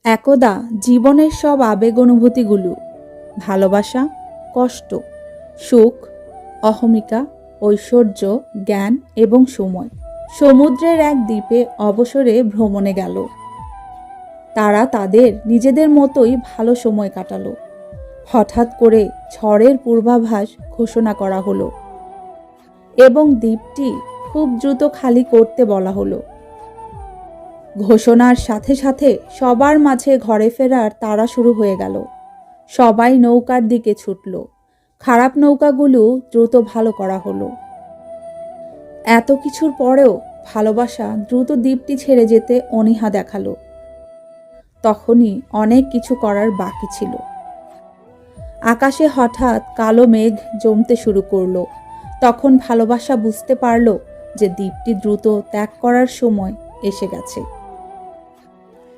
একদা জীবনের সব আবেগ অনুভূতিগুলো, ভালোবাসা, কষ্ট, সুখ, অহমিকা, ঐশ্বর্য, জ্ঞান এবং সময় সমুদ্রের এক দ্বীপে অবসরে ভ্রমণে গেল। তারা তাদের নিজেদের মতোই ভালো সময় কাটালো। হঠাৎ করে ঝড়ের পূর্বাভাস ঘোষণা করা হলো এবং দ্বীপটি খুব দ্রুত খালি করতে বলা হলো। ঘোষণার সাথে সাথে সবার মাঝে ঘরে ফেরার তাড়া শুরু হয়ে গেল। সবাই নৌকার দিকে ছুটল। খারাপ নৌকাগুলো দ্রুত ভালো করা হলো। এত কিছুর পরেও ভালোবাসা দ্রুত দ্বীপটি ছেড়ে যেতে অনীহা দেখালো। তখনই অনেক কিছু করার বাকি ছিল। আকাশে হঠাৎ কালো মেঘ জমতে শুরু করলো। তখন ভালোবাসা বুঝতে পারল যে দ্বীপটি দ্রুত ত্যাগ করার সময় এসে গেছে।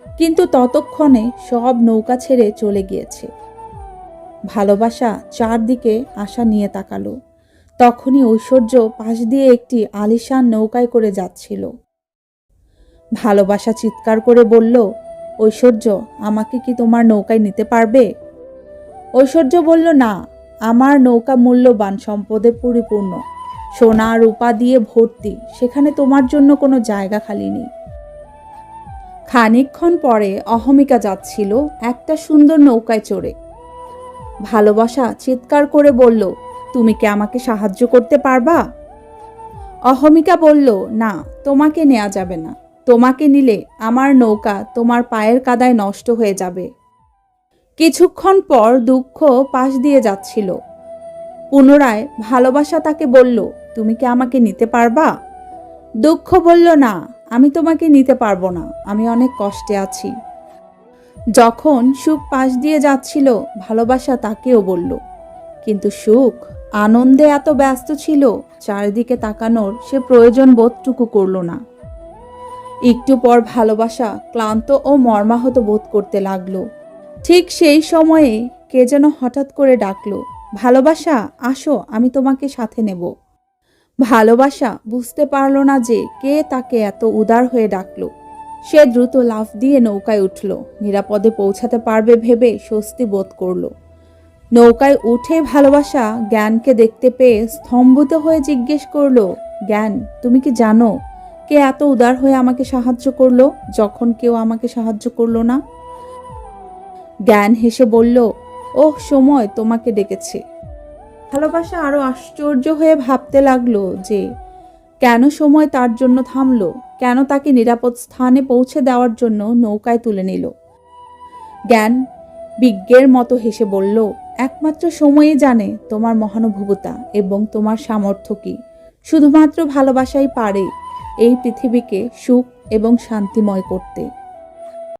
কিন্তু ততক্ষণে সব নৌকা ছেড়ে চলে গিয়েছে। ভালোবাসা চারদিকে আশা নিয়ে তাকালো। তখনই ঐশ্বর্য পাশ দিয়ে একটি আলিশান নৌকায় করে যাচ্ছিল। ভালোবাসা চিৎকার করে বলল, ঐশ্বর্য, আমাকে কি তোমার নৌকায় নিতে পারবে? ঐশ্বর্য বলল, না, আমার নৌকা মূল্যবান সম্পদে পরিপূর্ণ, সোনা রূপা দিয়ে ভর্তি, সেখানে তোমার জন্য কোনো জায়গা খালি নেই। খানিকক্ষণ পরে অহমিকা যাচ্ছিল একটা সুন্দর নৌকায় চড়ে। ভালোবাসা চিৎকার করে বলল, তুমি কি আমাকে সাহায্য করতে পারবা? অহমিকা বলল, না, তোমাকে নেওয়া যাবে না। তোমাকে নিলে আমার নৌকা তোমার পায়ের কাদায় নষ্ট হয়ে যাবে। কিছুক্ষণ পর দুঃখ পাশ দিয়ে যাচ্ছিল। পুনরায় ভালোবাসা তাকে বলল, তুমি কি আমাকে নিতে পারবা? দুঃখ বলল, না, আমি তোমাকে নিতে পারবো না, আমি অনেক কষ্টে আছি। যখন সুখ পাশ দিয়ে যাচ্ছিল ভালোবাসা তাকেও বলল, কিন্তু সুখ আনন্দে এত ব্যস্ত ছিল চারিদিকে তাকানোর সে প্রয়োজন বোধটুকু করল না। একটু পর ভালোবাসা ক্লান্ত ও মর্মাহত বোধ করতে লাগলো। ঠিক সেই সময়ে কে যেন হঠাৎ করে ডাকলো, ভালোবাসা, আসো, আমি তোমাকে সাথে নেব। ভালোবাসা বুঝতে পারল না যে কে তাকে এত উদার হয়ে ডাকলো। সে দ্রুত লাফ দিয়ে নৌকায় উঠল। নিরাপদে পৌঁছাতে পারবে ভেবে স্বস্তি বোধ করল। নৌকায় উঠে ভালোবাসা জ্ঞানকে দেখতে পেয়ে স্তম্ভিত হয়ে জিজ্ঞেস করল, জ্ঞান, তুমি কি জানো কে এত উদার হয়ে আমাকে সাহায্য করলো যখন কেউ আমাকে সাহায্য করলো না? জ্ঞান হেসে বলল, ওহ, সময় তোমাকে ডেকেছে। ভালোবাসা আরো আশ্চর্য হয়ে ভাবতে লাগলো যে কেন সময় তার জন্য থামলো, কেন তাকে নিরাপদ স্থানে পৌঁছে দেওয়ার জন্য নৌকায় তুলে নিল। জ্ঞান বিজ্ঞের মতো হেসে বলল, একমাত্র সময়ই জানে তোমার মহানুভবতা এবং তোমার সামর্থ্য কি। শুধুমাত্র ভালোবাসাই পারে এই পৃথিবীকে সুখ এবং শান্তিময় করতে।